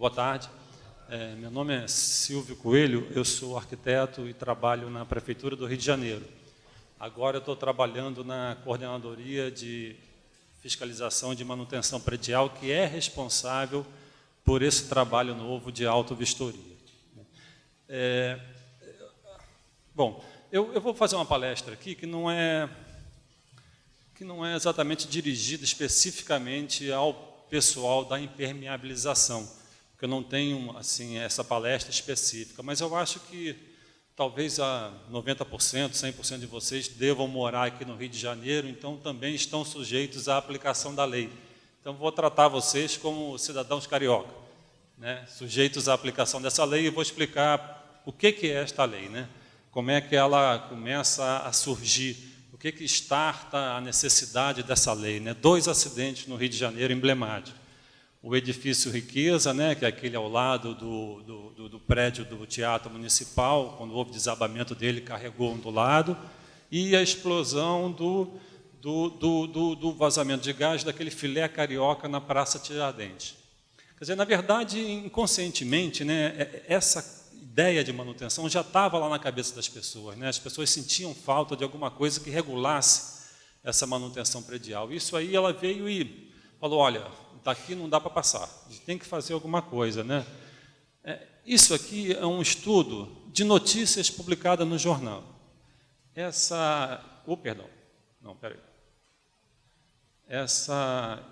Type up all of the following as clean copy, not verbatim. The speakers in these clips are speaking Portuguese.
Boa tarde. Meu nome é Silvio Coelho, eu sou arquiteto e trabalho na Prefeitura do Rio de Janeiro. Agora eu estou trabalhando na Coordenadoria de Fiscalização de Manutenção Predial, que é responsável por esse trabalho novo de autovistoria. Bom, eu vou fazer uma palestra aqui que não é exatamente dirigida especificamente ao pessoal da impermeabilização, porque eu não tenho assim essa palestra específica, mas eu acho que talvez 90%, 100% de vocês devam morar aqui no Rio de Janeiro, então também estão sujeitos à aplicação da lei. Então vou tratar vocês como cidadãos carioca, né, sujeitos à aplicação dessa lei, e vou explicar o que é esta lei, né, como é que ela começa a surgir, o que starta a necessidade dessa lei, né. 2 acidentes no Rio de Janeiro emblemáticos. O edifício Riqueza, né, que é aquele ao lado do prédio do Teatro Municipal, quando houve desabamento dele, carregou um do lado, e a explosão do vazamento de gás daquele filé carioca na Praça Tiradentes. Quer dizer, na verdade, inconscientemente, né, essa ideia de manutenção já estava lá na cabeça das pessoas, né? As pessoas sentiam falta de alguma coisa que regulasse essa manutenção predial. Isso aí ela veio e falou, olha, daqui não dá para passar, a gente tem que fazer alguma coisa, né? Isso aqui é um estudo de notícias publicada no jornal. Essa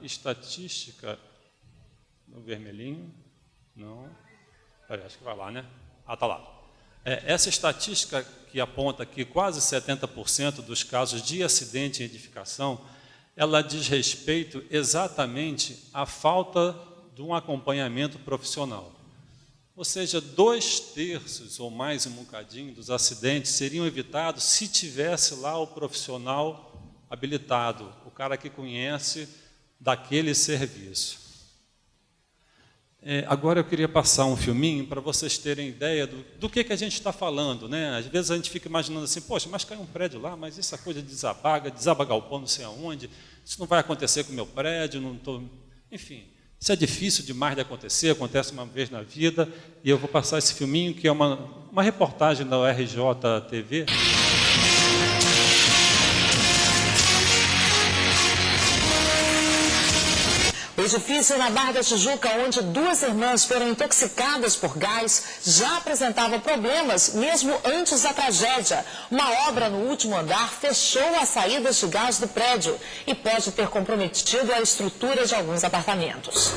estatística, no vermelhinho, não, acho que vai lá, né? Está lá. Essa estatística que aponta que quase 70% dos casos de acidente em edificação, ela diz respeito exatamente à falta de um acompanhamento profissional. Ou seja, 2/3 ou mais um bocadinho dos acidentes seriam evitados se tivesse lá o profissional habilitado, o cara que conhece daquele serviço. Agora eu queria passar um filminho para vocês terem ideia do que a gente está falando, né? Às vezes a gente fica imaginando assim, poxa, mas caiu um prédio lá, mas essa coisa de desaba galpão não sei aonde, isso não vai acontecer com o meu prédio, não tô... Enfim, isso é difícil demais de acontecer, acontece uma vez na vida, e eu vou passar esse filminho, que é uma reportagem da URJ-TV. O edifício na Barra da Tijuca, onde 2 irmãs foram intoxicadas por gás, já apresentava problemas mesmo antes da tragédia. Uma obra no último andar fechou as saídas de gás do prédio e pode ter comprometido a estrutura de alguns apartamentos.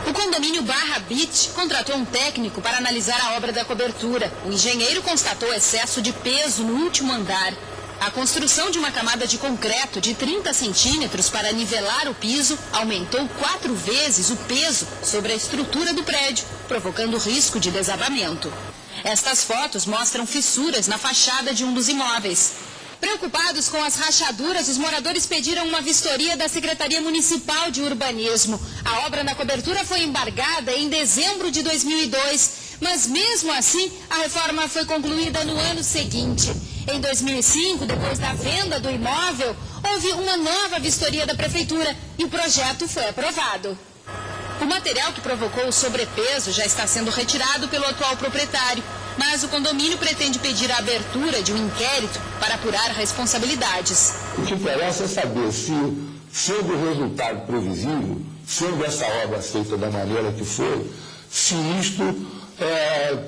O condomínio Barra Beach contratou um técnico para analisar a obra da cobertura. O engenheiro constatou excesso de peso no último andar. A construção de uma camada de concreto de 30 centímetros para nivelar o piso aumentou 4 vezes o peso sobre a estrutura do prédio, provocando risco de desabamento. Estas fotos mostram fissuras na fachada de um dos imóveis. Preocupados com as rachaduras, os moradores pediram uma vistoria da Secretaria Municipal de Urbanismo. A obra na cobertura foi embargada em dezembro de 2002, mas mesmo assim a reforma foi concluída no ano seguinte. Em 2005, depois da venda do imóvel, houve uma nova vistoria da Prefeitura e o projeto foi aprovado. O material que provocou o sobrepeso já está sendo retirado pelo atual proprietário, mas o condomínio pretende pedir a abertura de um inquérito para apurar responsabilidades. O que interessa é saber se, sendo o resultado previsível, sendo essa obra feita da maneira que foi, se isto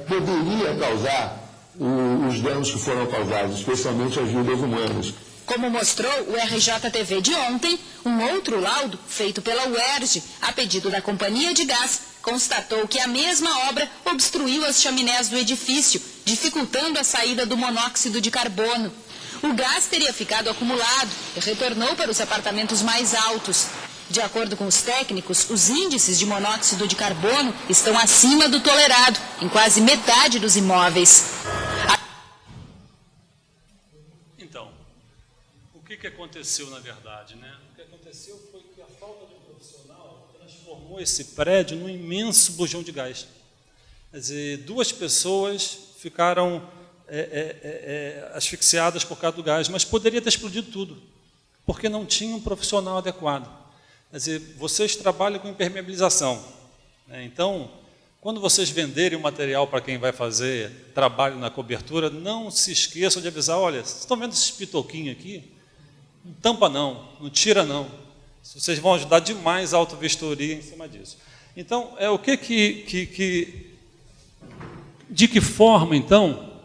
poderia causar os danos que foram causados, especialmente as vidas humanas. Como mostrou o RJTV de ontem, um outro laudo, feito pela UERJ, a pedido da companhia de gás, constatou que a mesma obra obstruiu as chaminés do edifício, dificultando a saída do monóxido de carbono. O gás teria ficado acumulado e retornou para os apartamentos mais altos. De acordo com os técnicos, os índices de monóxido de carbono estão acima do tolerado, em quase metade dos imóveis. Então, o que aconteceu na verdade, né? O que aconteceu foi que a falta de um profissional transformou esse prédio num imenso bujão de gás. Quer dizer, 2 pessoas ficaram asfixiadas por causa do gás, mas poderia ter explodido tudo, porque não tinha um profissional adequado. Quer dizer, vocês trabalham com impermeabilização, né? Então, quando vocês venderem o material para quem vai fazer trabalho na cobertura, não se esqueçam de avisar, olha, vocês estão vendo esse pitoquinho aqui? Não tampa não, não tira não. Vocês vão ajudar demais a auto-vistoria em cima disso. Então, de que forma, então...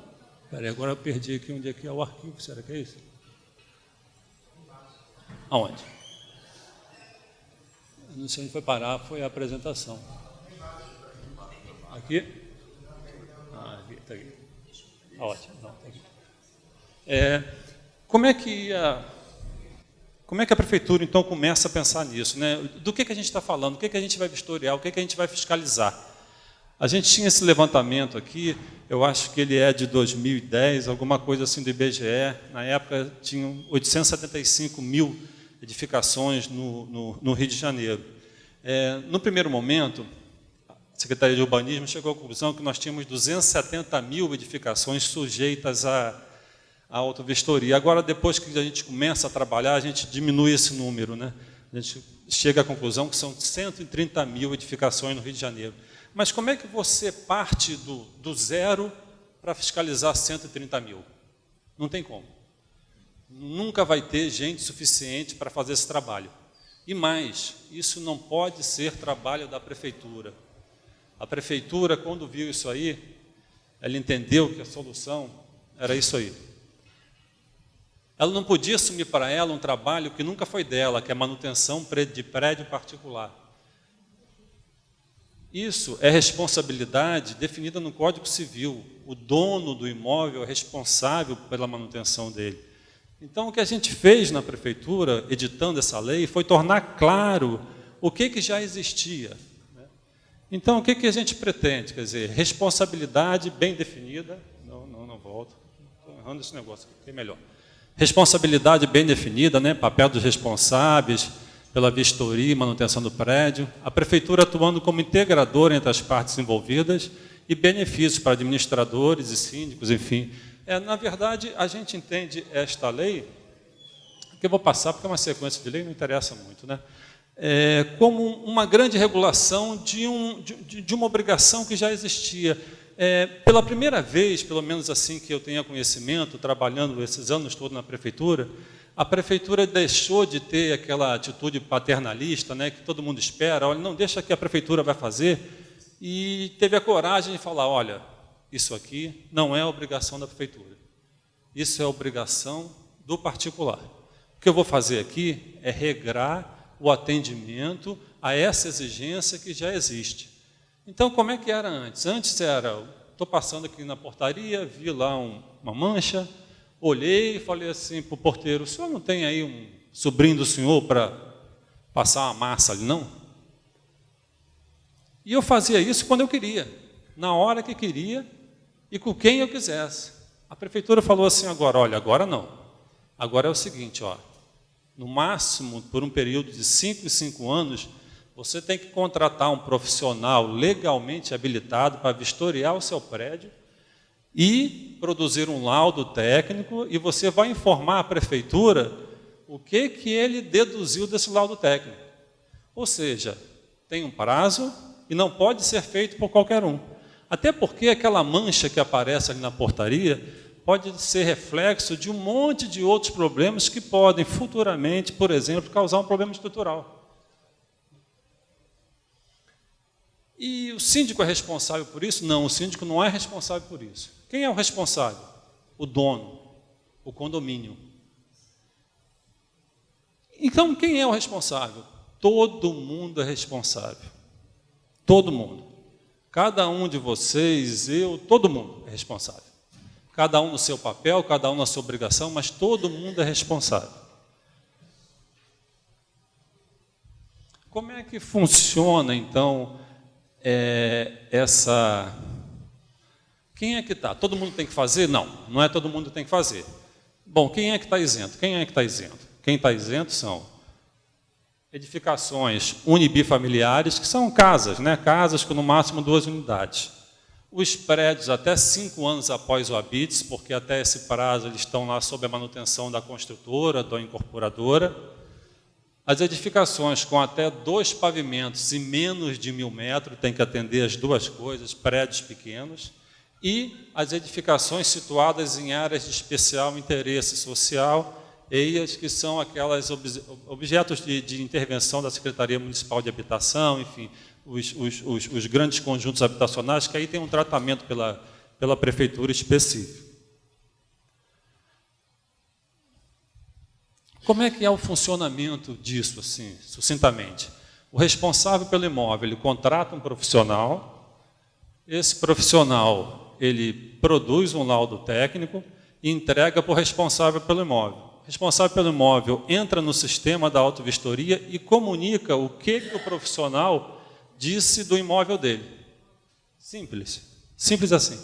Peraí, agora eu perdi aqui onde é que é o arquivo, será que é isso? Aonde? Não sei onde foi parar, foi a apresentação. Aqui? Ah, aqui, está aqui. Ótimo, não, está aqui. Como é que a prefeitura, então, começa a pensar nisso, né? Do que a gente está falando? O que a gente vai vistoriar? O que a gente vai fiscalizar? A gente tinha esse levantamento aqui, eu acho que ele é de 2010, alguma coisa assim do IBGE. Na época, tinham 875 mil edificações no Rio de Janeiro. No primeiro momento, a Secretaria de Urbanismo chegou à conclusão que nós tínhamos 270 mil edificações sujeitas à autovistoria. Agora, depois que a gente começa a trabalhar, a gente diminui esse número, né? A gente chega à conclusão que são 130 mil edificações no Rio de Janeiro. Mas como é que você parte do zero para fiscalizar 130 mil? Não tem como. Nunca vai ter gente suficiente para fazer esse trabalho. E mais, isso não pode ser trabalho da prefeitura. A prefeitura, quando viu isso aí, ela entendeu que a solução era isso aí. Ela não podia assumir para ela um trabalho que nunca foi dela, que é a manutenção de prédio particular. Isso é responsabilidade definida no Código Civil. O dono do imóvel é responsável pela manutenção dele. Então, o que a gente fez na prefeitura, editando essa lei, foi tornar claro o que já existia. Então, o que a gente pretende? Quer dizer, responsabilidade bem definida. Não volto. Estou errando esse negócio aqui, é melhor. Responsabilidade bem definida, né? Papel dos responsáveis pela vistoria e manutenção do prédio, a prefeitura atuando como integradora entre as partes envolvidas e benefícios para administradores e síndicos, enfim. Na verdade, a gente entende esta lei, que eu vou passar porque é uma sequência de lei, não interessa muito, né? Como uma grande regulação de uma obrigação que já existia. Pela primeira vez, pelo menos assim que eu tenha conhecimento, trabalhando esses anos todos na prefeitura, a prefeitura deixou de ter aquela atitude paternalista, né, que todo mundo espera, olha, não, deixa que a prefeitura vai fazer, e teve a coragem de falar, olha, isso aqui não é obrigação da prefeitura, isso é obrigação do particular. O que eu vou fazer aqui é regrar o atendimento a essa exigência que já existe. Então, como é que era antes? Antes era, estou passando aqui na portaria, vi lá uma mancha, olhei e falei assim para o porteiro, o senhor não tem aí um sobrinho do senhor para passar uma massa ali, não? E eu fazia isso quando eu queria, na hora que queria e com quem eu quisesse. A prefeitura falou assim agora, olha, agora não. Agora é o seguinte, ó, no máximo, por um período de 5 em 5 anos, você tem que contratar um profissional legalmente habilitado para vistoriar o seu prédio e produzir um laudo técnico, e você vai informar a prefeitura o que ele deduziu desse laudo técnico. Ou seja, tem um prazo e não pode ser feito por qualquer um. Até porque aquela mancha que aparece ali na portaria pode ser reflexo de um monte de outros problemas que podem futuramente, por exemplo, causar um problema estrutural. E o síndico é responsável por isso? Não, o síndico não é responsável por isso. Quem é o responsável? O dono, o condomínio. Então, quem é o responsável? Todo mundo é responsável. Todo mundo. Cada um de vocês, eu, todo mundo é responsável. Cada um no seu papel, cada um na sua obrigação, mas todo mundo é responsável. Como é que funciona, então, essa... Quem é que está? Todo mundo tem que fazer? Não, não é todo mundo que tem que fazer. Bom, quem é que está isento? Quem é que está isento? Quem está isento são edificações unibifamiliares, que são casas, né? Casas com no máximo 2 unidades. Os prédios até 5 anos após o habites, porque até esse prazo eles estão lá sob a manutenção da construtora, da incorporadora. As edificações com até 2 pavimentos e menos de 1.000 metros, tem que atender as duas coisas, prédios pequenos, e as edificações situadas em áreas de especial interesse social, EIAs, que são aquelas objetos de intervenção da Secretaria Municipal de Habitação, enfim, os grandes conjuntos habitacionais, que aí tem um tratamento pela prefeitura específico. Como é que é o funcionamento disso, assim, sucintamente? O responsável pelo imóvel, ele contrata um profissional, esse profissional, ele produz um laudo técnico e entrega para o responsável pelo imóvel. O responsável pelo imóvel entra no sistema da autovistoria e comunica o que o profissional disse do imóvel dele. Simples, simples assim.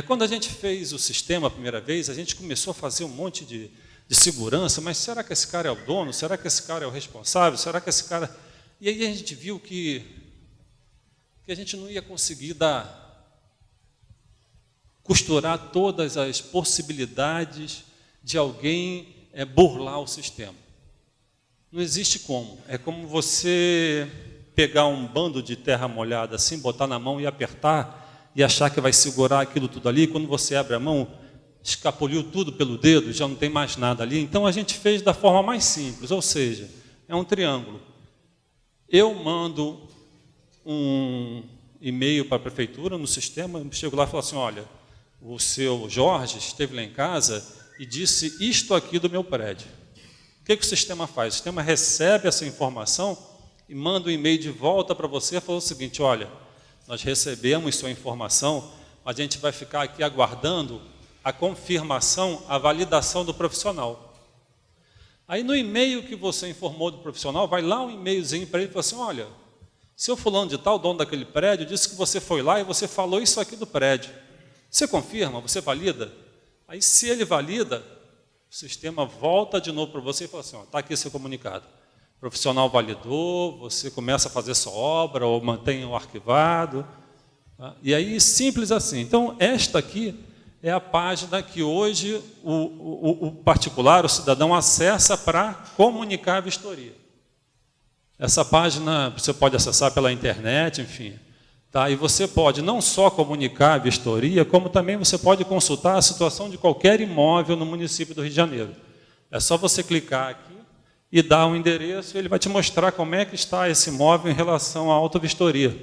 Quando a gente fez o sistema a primeira vez, a gente começou a fazer um monte de segurança, mas será que esse cara é o dono? Será que esse cara é o responsável? Será que esse cara... E aí a gente viu que a gente não ia conseguir costurar todas as possibilidades de alguém burlar o sistema. Não existe como. É como você pegar um bando de terra molhada assim, botar na mão e apertar e achar que vai segurar aquilo tudo ali. Quando você abre a mão, escapuliu tudo pelo dedo, já não tem mais nada ali. Então a gente fez da forma mais simples, ou seja, é um triângulo. Eu mando um e-mail para a prefeitura no sistema, chego lá e falo assim, olha, o seu Jorge esteve lá em casa e disse isto aqui do meu prédio. O que o sistema faz? O sistema recebe essa informação e manda um e-mail de volta para você e fala o seguinte, olha, nós recebemos sua informação, mas a gente vai ficar aqui aguardando a confirmação, a validação do profissional. Aí no e-mail que você informou do profissional, vai lá um e-mailzinho para ele e fala assim, olha, seu fulano de tal, dono daquele prédio, disse que você foi lá e você falou isso aqui do prédio. Você confirma? Você valida? Aí se ele valida, o sistema volta de novo para você e fala assim, está aqui seu comunicado. O profissional validou, você começa a fazer sua obra ou mantém o arquivado. Tá? E aí, simples assim. Então, esta aqui é a página que hoje o particular, o cidadão, acessa para comunicar a vistoria. Essa página você pode acessar pela internet, enfim. Tá? E você pode não só comunicar a vistoria, como também você pode consultar a situação de qualquer imóvel no município do Rio de Janeiro. É só você clicar aqui e dar um endereço, e ele vai te mostrar como é que está esse imóvel em relação à autovistoria.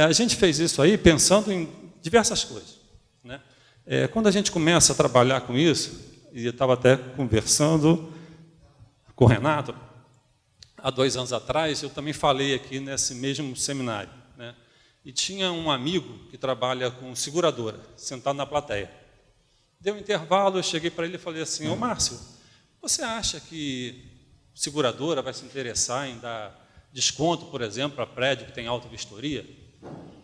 A gente fez isso aí pensando em diversas coisas, né? Quando a gente começa a trabalhar com isso, e eu estava até conversando com o Renato, há 2 anos atrás, eu também falei aqui nesse mesmo seminário, né? E tinha um amigo que trabalha com seguradora, sentado na plateia. Deu um intervalo, eu cheguei para ele e falei assim, ô Márcio, você acha que seguradora vai se interessar em dar desconto, por exemplo, para prédio que tem autovistoria?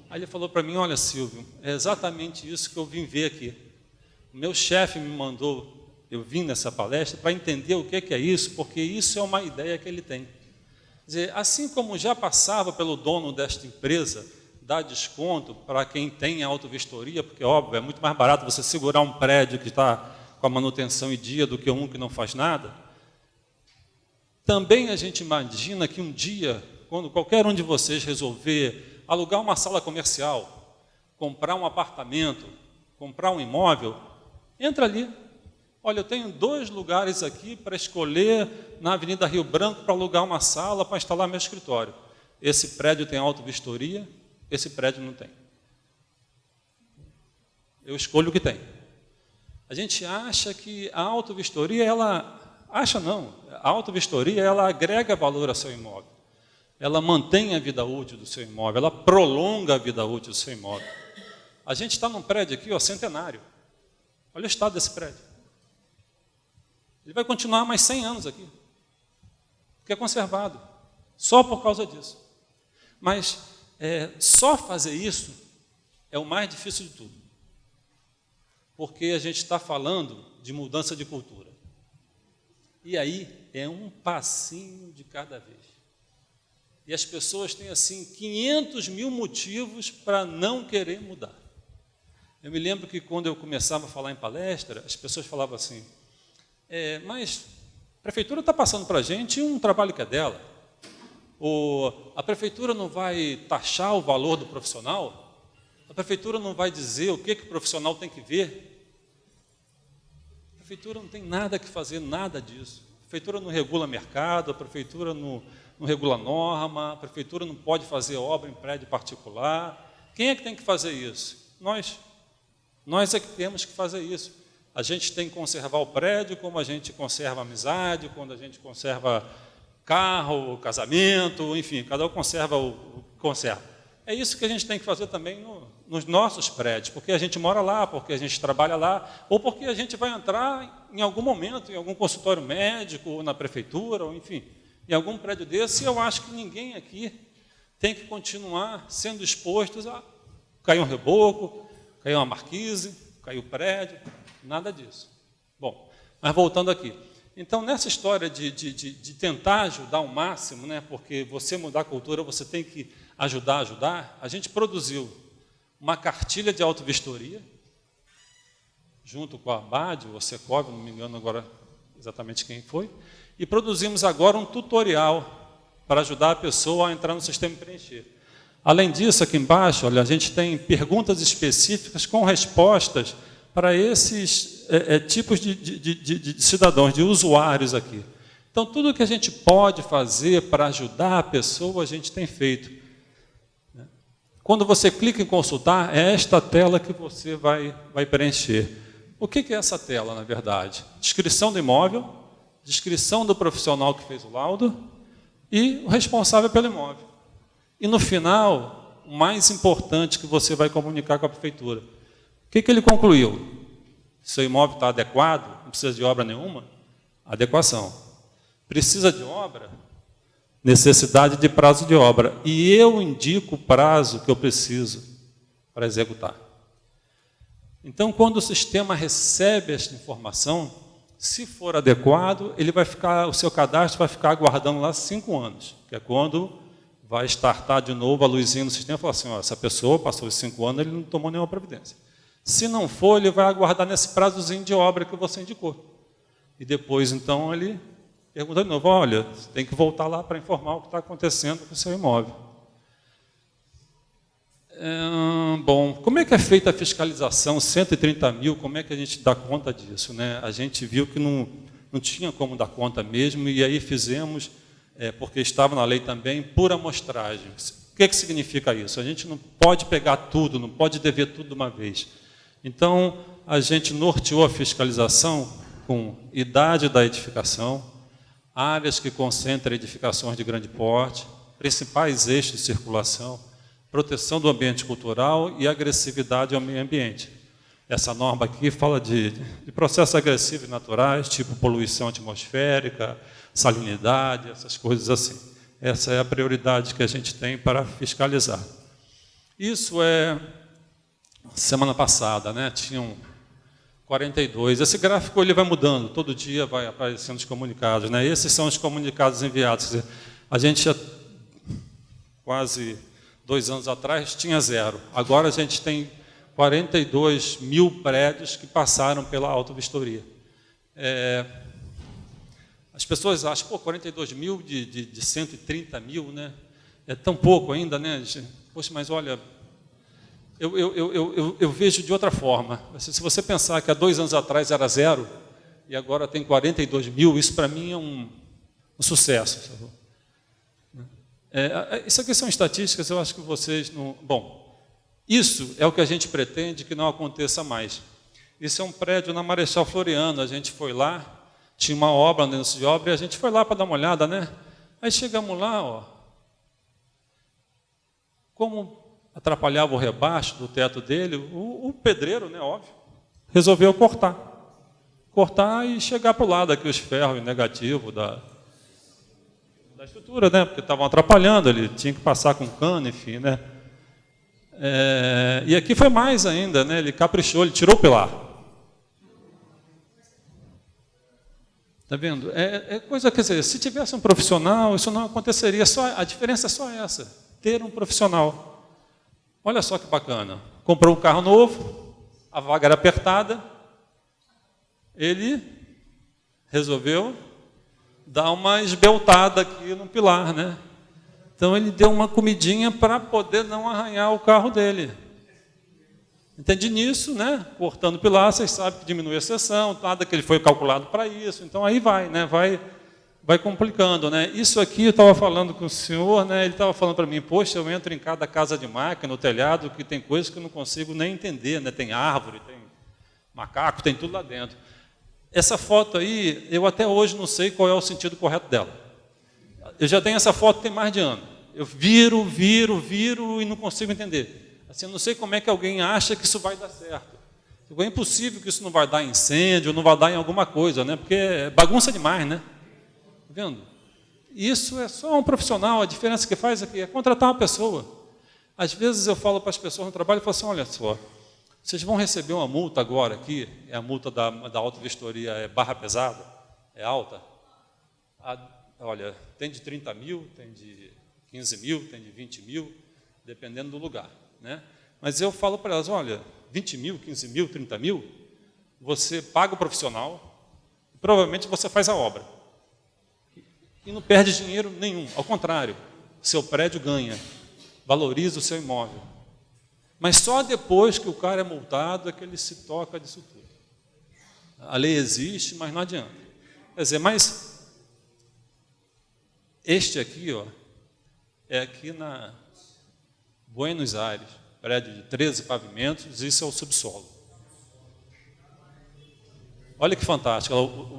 Aí ele falou para mim, olha Silvio, é exatamente isso que eu vim ver aqui. O meu chefe me mandou, eu vim nessa palestra para entender o que é isso, porque isso é uma ideia que ele tem. Quer dizer, assim como já passava pelo dono desta empresa, dar desconto para quem tem autovistoria, porque, óbvio, é muito mais barato você segurar um prédio que está com a manutenção em dia do que um que não faz nada. Também a gente imagina que um dia, quando qualquer um de vocês resolver alugar uma sala comercial, comprar um apartamento, comprar um imóvel, entra ali. Olha, eu tenho 2 lugares aqui para escolher na Avenida Rio Branco para alugar uma sala para instalar meu escritório. Esse prédio tem autovistoria, esse prédio não tem. Eu escolho o que tem. A gente acha que a autovistoria, a autovistoria, ela agrega valor ao seu imóvel. Ela mantém a vida útil do seu imóvel, ela prolonga a vida útil do seu imóvel. A gente está num prédio aqui, centenário. Olha o estado desse prédio. Ele vai continuar mais 100 anos aqui, porque é conservado, só por causa disso. Mas só fazer isso é o mais difícil de tudo, porque a gente está falando de mudança de cultura. E aí é um passinho de cada vez. E as pessoas têm, assim, 500 mil motivos para não querer mudar. Eu me lembro que quando eu começava a falar em palestra, as pessoas falavam assim, mas A prefeitura está passando para a gente um trabalho que é dela. A prefeitura não vai taxar o valor do profissional? A prefeitura não vai dizer o que o profissional tem que ver? A prefeitura não tem nada que fazer, nada disso. A prefeitura não regula mercado, a prefeitura não regula norma, a prefeitura não pode fazer obra em prédio particular. Quem é que tem que fazer isso? Nós. Nós é que temos que fazer isso. A gente tem que conservar o prédio como a gente conserva a amizade, quando a gente conserva carro, casamento, enfim, cada um conserva o que conserva. É isso que a gente tem que fazer também nos nossos prédios, porque a gente mora lá, porque a gente trabalha lá, ou porque a gente vai entrar em algum momento, em algum consultório médico, ou na prefeitura, ou enfim, em algum prédio desse, e eu acho que ninguém aqui tem que continuar sendo expostos a cair um reboco, cair uma marquise, cair o prédio, nada disso. Bom, mas voltando aqui. Então, nessa história de tentar ajudar ao máximo, né, porque você mudar a cultura, você tem que ajudar, a gente produziu uma cartilha de autovistoria, junto com a Abad, o Secov, não me engano agora exatamente quem foi, e produzimos agora um tutorial para ajudar a pessoa a entrar no sistema e preencher. Além disso, aqui embaixo, olha, a gente tem perguntas específicas com respostas para esses tipos de cidadãos, de usuários aqui. Então, tudo que a gente pode fazer para ajudar a pessoa, a gente tem feito. Quando você clica em consultar, é esta tela que você vai preencher. O que é essa tela, na verdade? Descrição do imóvel, descrição do profissional que fez o laudo e o responsável pelo imóvel. E, no final, o mais importante que você vai comunicar com a prefeitura. O que ele concluiu? Seu imóvel está adequado, não precisa de obra nenhuma? Adequação. Precisa de obra? Necessidade de prazo de obra. E eu indico o prazo que eu preciso para executar. Então, quando o sistema recebe esta informação, se for adequado, o seu cadastro vai ficar aguardando lá 5 anos, que é quando vai startar de novo a luzinha no sistema e falar assim, ó, essa pessoa passou os 5 anos, ele não tomou nenhuma providência. Se não for, ele vai aguardar nesse prazozinho de obra que você indicou. E depois, então, ele pergunta de novo, olha, você tem que voltar lá para informar o que está acontecendo com o seu imóvel. Bom, como é que é feita a fiscalização? 130 mil, como é que a gente dá conta disso, né? A gente viu que não tinha como dar conta mesmo, e aí fizemos, porque estava na lei também, por amostragem. O que significa isso? A gente não pode pegar tudo, não pode dever tudo de uma vez. Então, a gente norteou a fiscalização com idade da edificação, áreas que concentram edificações de grande porte, principais eixos de circulação, proteção do ambiente cultural e agressividade ao meio ambiente. Essa norma aqui fala de processos agressivos naturais, tipo poluição atmosférica, salinidade, essas coisas assim. Essa é a prioridade que a gente tem para fiscalizar. Isso é... Semana passada, né, tinham 42. Esse gráfico ele vai mudando, todo dia vai aparecendo os comunicados, né? Esses são os comunicados enviados. Quer dizer, a gente, quase 2 anos atrás, tinha 0. Agora a gente tem 42 mil prédios que passaram pela autovistoria. As pessoas acham, pô, 42 mil de 130 mil, né? É tão pouco ainda, né? Poxa, mas olha... Eu vejo de outra forma. Se você pensar que há 2 anos atrás era 0 e agora tem 42 mil, isso para mim é um sucesso. Isso aqui são estatísticas, eu acho que vocês não... Bom, isso é o que a gente pretende que não aconteça mais. Isso é um prédio na Marechal Floriano, a gente foi lá, tinha uma obra dentro de obra e a gente foi lá para dar uma olhada, né? Aí chegamos lá, ó, como atrapalhava o rebaixo do teto dele, o pedreiro, né, óbvio, resolveu cortar e chegar para o lado aqui os ferros negativos da estrutura, né, porque estavam atrapalhando, ele tinha que passar com cano, enfim, né. E aqui foi mais ainda, né, ele caprichou, ele tirou o pilar. Está vendo? Coisa, quer dizer, se tivesse um profissional, isso não aconteceria, a diferença é só essa, ter um profissional. Olha só que bacana, comprou um carro novo, a vaga era apertada, ele resolveu dar uma esbeltada aqui no pilar, né? Então ele deu uma comidinha para poder não arranhar o carro dele. Entendi nisso, né? Cortando o pilar, vocês sabem que diminui a seção, nada que ele foi calculado para isso. Então aí vai, né? Vai complicando, né? Isso aqui eu estava falando com o senhor, né? Ele estava falando para mim, poxa, eu entro em cada casa de máquina, no telhado, que tem coisas que eu não consigo nem entender, né? Tem árvore, tem macaco, tem tudo lá dentro. Essa foto aí, eu até hoje não sei qual é o sentido correto dela. Eu já tenho essa foto tem mais de ano. Eu viro e não consigo entender. Assim, eu não sei como é que alguém acha que isso vai dar certo. É impossível que isso não vai dar incêndio, não vai dar em alguma coisa, né? Porque é bagunça demais, né? Tá vendo? Isso é só um profissional, a diferença que faz aqui é contratar uma pessoa. Às vezes eu falo para as pessoas no trabalho, eu falo assim, olha só, vocês vão receber uma multa agora aqui, é a multa da auto-vistoria, é barra pesada, é alta. Olha, tem de 30 mil, tem de 15 mil, tem de 20 mil, dependendo do lugar, né? Mas eu falo para elas, olha, 20 mil, 15 mil, 30 mil, você paga o profissional, provavelmente você faz a obra. E não perde dinheiro nenhum, ao contrário, seu prédio ganha, valoriza o seu imóvel. Mas só depois que o cara é multado é que ele se toca disso tudo. A lei existe, mas não adianta. Quer dizer, mas este aqui, ó, é aqui na Buenos Aires, prédio de 13 pavimentos, isso é o subsolo. Olha que fantástico,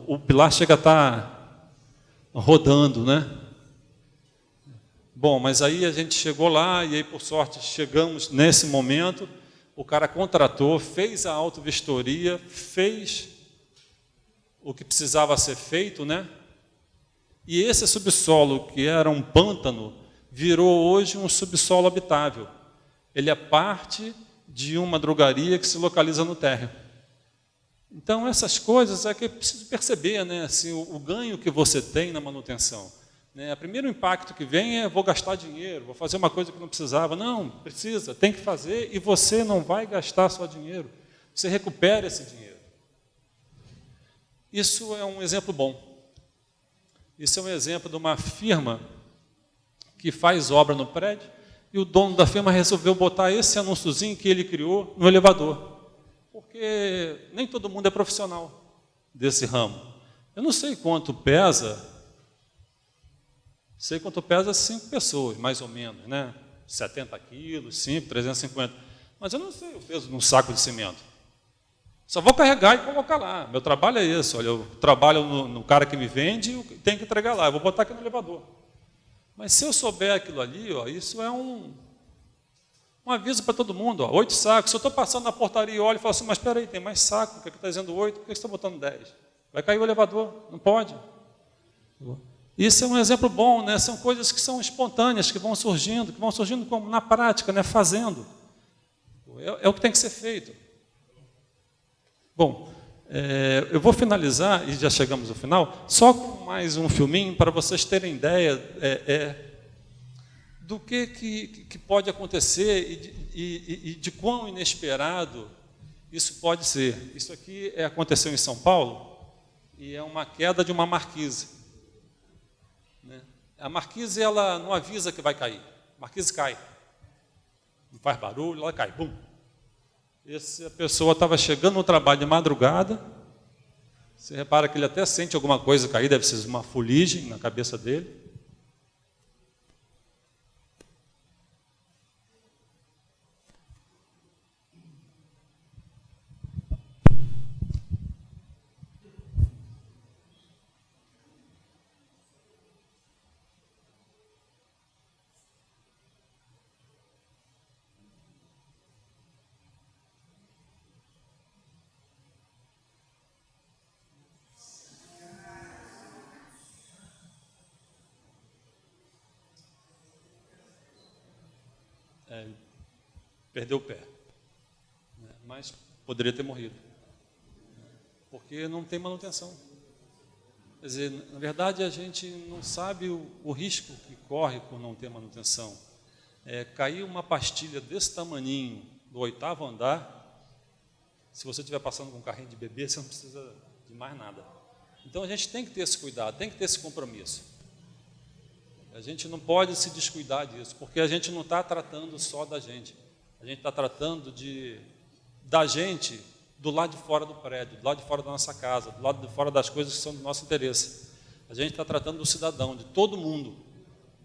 o pilar chega a estar rodando, né? Bom, mas aí a gente chegou lá, e aí, por sorte, chegamos nesse momento, o cara contratou, fez a auto-vistoria, fez o que precisava ser feito, né? E esse subsolo, que era um pântano, virou hoje um subsolo habitável. Ele é parte de uma drogaria que se localiza no térreo. Então, essas coisas é que é preciso perceber, né? Assim, o ganho que você tem na manutenção. Né? O primeiro impacto que vem é, vou gastar dinheiro, vou fazer uma coisa que não precisava. Não, precisa, tem que fazer, e você não vai gastar só dinheiro. Você recupera esse dinheiro. Isso é um exemplo bom. Isso é um exemplo de uma firma que faz obra no prédio, e o dono da firma resolveu botar esse anúnciozinho que ele criou no elevador. Porque nem todo mundo é profissional desse ramo. Eu não sei quanto pesa, 5 pessoas, mais ou menos, né? 70 quilos, 5, 350. Mas eu não sei o peso de um saco de cimento. Só vou carregar e colocar lá. Meu trabalho é esse. Olha, eu trabalho no cara que me vende e tenho que entregar lá. Eu vou botar aqui no elevador. Mas se eu souber aquilo ali, ó, isso é um aviso para todo mundo. Ó, 8 sacos. Se eu estou passando na portaria e olho e falo assim, mas espera aí, tem mais saco, porque está dizendo 8, por que você está botando 10? Vai cair o elevador, não pode. Isso é um exemplo bom, né? São coisas que são espontâneas, que vão surgindo como na prática, né? Fazendo. É o que tem que ser feito. Bom, eu vou finalizar, e já chegamos ao final, só com mais um filminho para vocês terem ideia do que pode acontecer e de quão inesperado isso pode ser. Isso aqui aconteceu em São Paulo, e é uma queda de uma marquise. Né? A marquise, ela não avisa que vai cair. A marquise cai. Não faz barulho, ela cai. Bum! Essa pessoa estava chegando no trabalho de madrugada, você repara que ele até sente alguma coisa cair, deve ser uma fuligem na cabeça dele. Perdeu o pé, né? Mas poderia ter morrido, porque não tem manutenção. Quer dizer, na verdade, a gente não sabe o risco que corre por não ter manutenção. Cair uma pastilha desse tamaninho do 8º andar, se você estiver passando com um carrinho de bebê, você não precisa de mais nada. Então, a gente tem que ter esse cuidado, tem que ter esse compromisso. A gente não pode se descuidar disso, porque a gente não está tratando só da gente. A gente está tratando da gente do lado de fora do prédio, do lado de fora da nossa casa, do lado de fora das coisas que são do nosso interesse. A gente está tratando do cidadão, de todo mundo.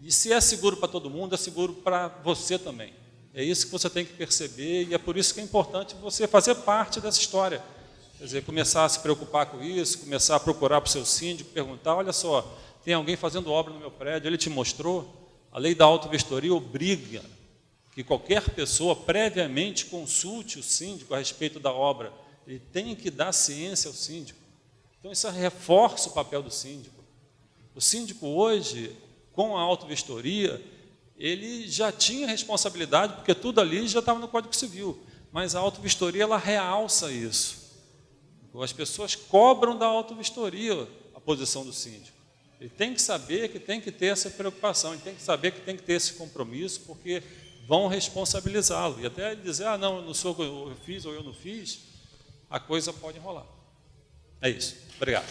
E se é seguro para todo mundo, é seguro para você também. É isso que você tem que perceber e é por isso que é importante você fazer parte dessa história. Quer dizer, começar a se preocupar com isso, começar a procurar para o seu síndico, perguntar, olha só, tem alguém fazendo obra no meu prédio, ele te mostrou? A lei da auto-vistoria obriga que qualquer pessoa previamente consulte o síndico a respeito da obra. Ele tem que dar ciência ao síndico. Então, isso reforça o papel do síndico. O síndico hoje, com a auto-vistoria, ele já tinha responsabilidade, porque tudo ali já estava no Código Civil. Mas a auto-vistoria, ela realça isso. As pessoas cobram da auto-vistoria a posição do síndico. Ele tem que saber que tem que ter essa preocupação, ele tem que saber que tem que ter esse compromisso, porque vão responsabilizá-lo. E até ele dizer, ah, não, eu fiz ou eu não fiz, a coisa pode enrolar. É isso. Obrigado.